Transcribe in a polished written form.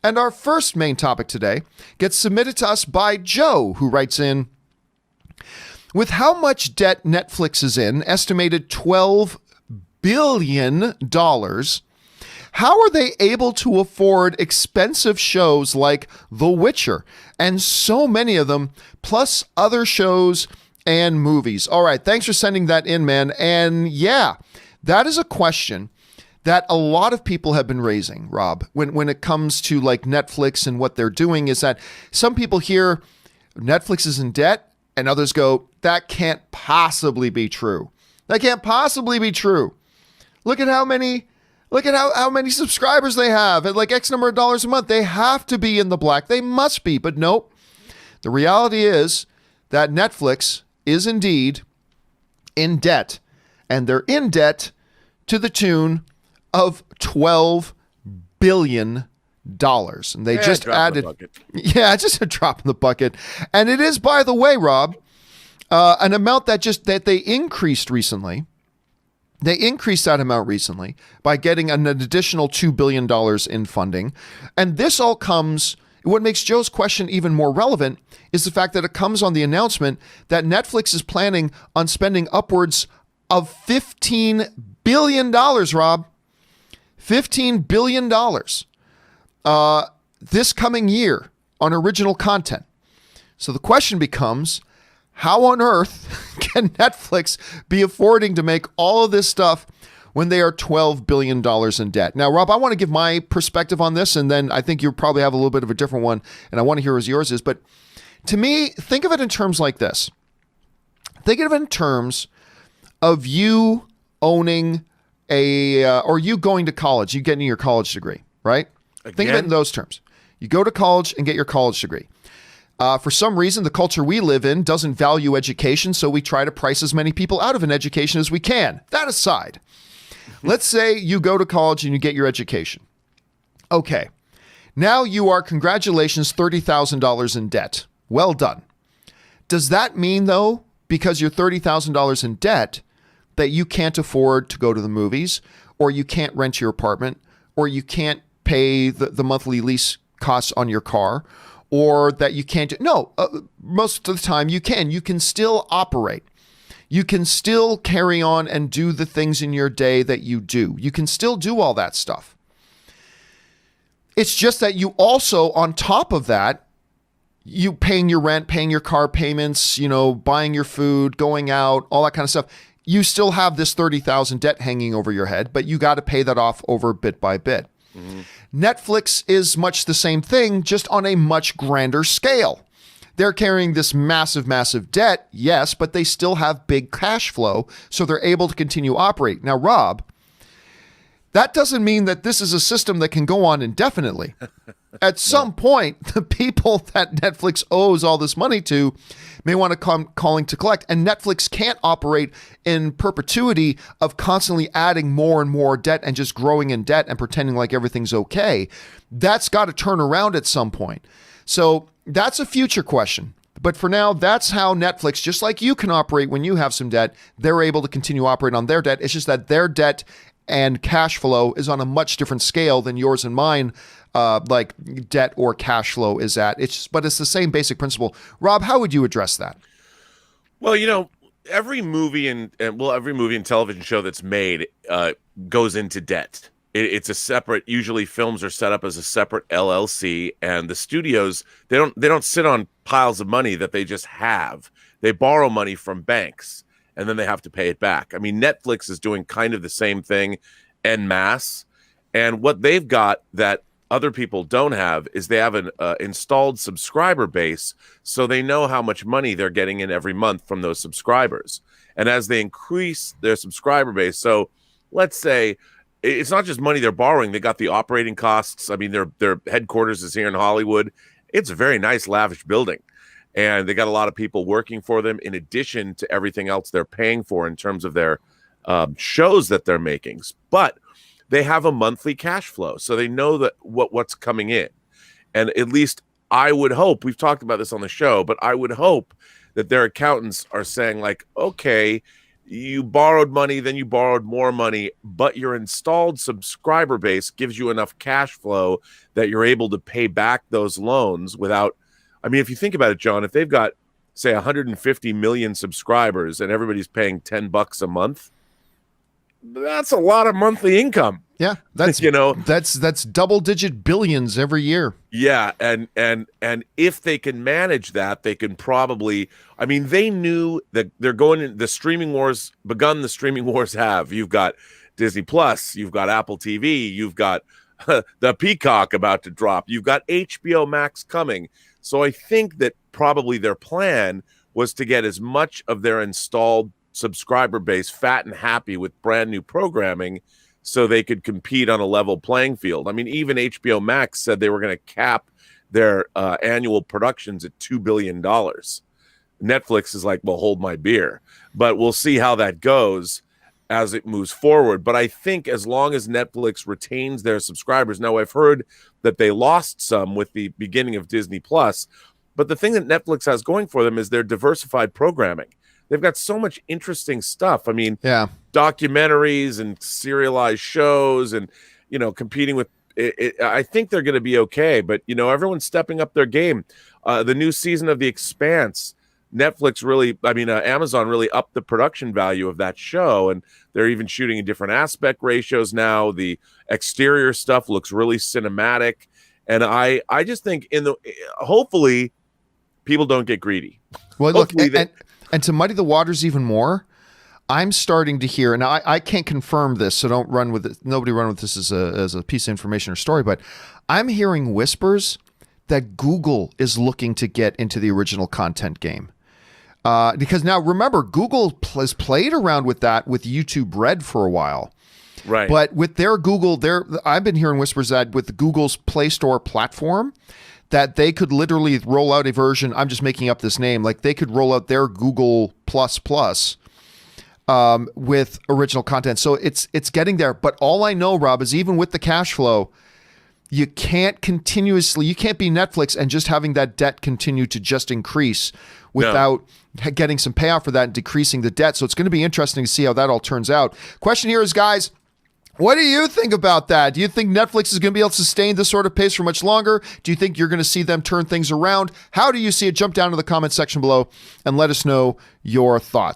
And our first main topic today gets submitted to us by Joe, who writes in, with how much debt Netflix is in, estimated $12 billion, how are they able to afford expensive shows like The Witcher and so many of them, plus other shows and movies? All right, thanks for sending that in, man. And yeah, that is a question that a lot of people have been raising, Rob, when it comes to like Netflix and what they're doing, is that some people hear Netflix is in debt and others go, that can't possibly be true. That can't possibly be true. Look at how many subscribers they have at like X number of dollars a month. They have to be in the black. They must be. But nope. The reality is that Netflix is indeed in debt. And they're in debt to the tune of $12 billion. And they just added, just a drop in the bucket. And it is, by the way, Rob, an amount that they increased recently. They increased that amount recently by getting an additional $2 billion in funding. And this all comes, what makes Joe's question even more relevant is the fact that it comes on the announcement that Netflix is planning on spending upwards of $15 billion, Rob. $15 billion this coming year on original content. So the question becomes, how on earth can Netflix be affording to make all of this stuff when they are $12 billion in debt? Now, Rob, I want to give my perspective on this, and then I think you probably have a little bit of a different one, and I want to hear as yours is. But to me, think of it in terms like this. Think of it in terms of you owning or you going to college, you getting your college degree, right? Again? Think of it in those terms. You go to college and get your college degree. For some reason, the culture we live in doesn't value education, so we try to price as many people out of an education as we can. That aside, let's say you go to college and you get your education. Okay, now you are, congratulations, $30,000 in debt. Well done. Does that mean, though, because you're $30,000 in debt, that you can't afford to go to the movies, or you can't rent your apartment, or you can't pay the monthly lease costs on your car, or that you can't do? No, most of the time you can. You can still operate. You can still carry on and do the things in your day that you do. You can still do all that stuff. It's just that you also, on top of that, you paying your rent, paying your car payments, buying your food, going out, all that kind of stuff. You still have this $30,000 debt hanging over your head, but you got to pay that off over bit by bit. Mm-hmm. Netflix is much the same thing, just on a much grander scale. They're carrying this massive, massive debt, yes, but they still have big cash flow, so they're able to continue operate. Now, Rob, that doesn't mean that this is a system that can go on indefinitely. At some point, the people that Netflix owes all this money to may want to come calling to collect, and Netflix can't operate in perpetuity of constantly adding more and more debt and just growing in debt and pretending like everything's okay. That's got to turn around at some point. So that's a future question. But for now, that's how Netflix, just like you can operate when you have some debt, they're able to continue operating on their debt. It's just that their debt and cash flow is on a much different scale than yours and mine, like debt or cash flow is at. But it's the same basic principle. Rob, how would you address that? Well, every movie and television show that's made goes into debt. It's a separate. Usually, films are set up as a separate LLC, and the studios they don't sit on piles of money that they just have. They borrow money from banks, and then they have to pay it back. I mean, Netflix is doing kind of the same thing en masse, and what they've got that other people don't have is they have an installed subscriber base, so they know how much money they're getting in every month from those subscribers. And as they increase their subscriber base, so let's say it's not just money they're borrowing, they got the operating costs. I mean, their headquarters is here in Hollywood. It's a very nice, lavish building. And they got a lot of people working for them in addition to everything else they're paying for in terms of their shows that they're making. But they have a monthly cash flow, so they know that what's coming in. And at least I would hope, we've talked about this on the show, but I would hope that their accountants are saying like, okay, you borrowed money, then you borrowed more money, but your installed subscriber base gives you enough cash flow that you're able to pay back those loans without. I mean, if you think about it, John, if they've got, say, 150 million subscribers and everybody's paying $10 a month, that's a lot of monthly income. Yeah, that's that's double-digit billions every year. Yeah, and if they can manage that, they can probably. I mean, they knew that they're going in the streaming wars. The streaming wars have. You've got Disney Plus, you've got Apple TV, you've got the Peacock about to drop, you've got HBO Max coming. So I think that probably their plan was to get as much of their installed subscriber base fat and happy with brand new programming so they could compete on a level playing field. I mean, even HBO Max said they were going to cap their annual productions at $2 billion. Netflix is like, well, hold my beer. But we'll see how that goes as it moves forward. But I think as long as Netflix retains their subscribers, now I've heard that they lost some with the beginning of Disney Plus, but the thing that Netflix has going for them is their diversified programming. They've got so much interesting stuff. I mean, documentaries and serialized shows and, competing with it. I think they're going to be okay, but, everyone's stepping up their game. The new season of The Expanse, Amazon really upped the production value of that show, and they're even shooting in different aspect ratios now. The exterior stuff looks really cinematic, and I just think hopefully people don't get greedy. Well, look, and to muddy the waters even more, I'm starting to hear, and I can't confirm this, so don't run with it. Nobody run with this as a piece of information or story, but I'm hearing whispers that Google is looking to get into the original content game. Because now, remember, Google has played around with that with YouTube Red for a while. Right. But with their I've been hearing whispers that with Google's Play Store platform, that they could literally roll out a version, I'm just making up this name, like they could roll out their Google Plus with original content. So it's getting there. But all I know, Rob, is even with the cash flow, you can't be Netflix and just having that debt continue to just increase without getting some payoff for that and decreasing the debt. So it's going to be interesting to see how that all turns out. Question here is, guys, what do you think about that? Do you think Netflix is going to be able to sustain this sort of pace for much longer? Do you think you're going to see them turn things around? How do you see it? Jump down to the comment section below and let us know your thoughts.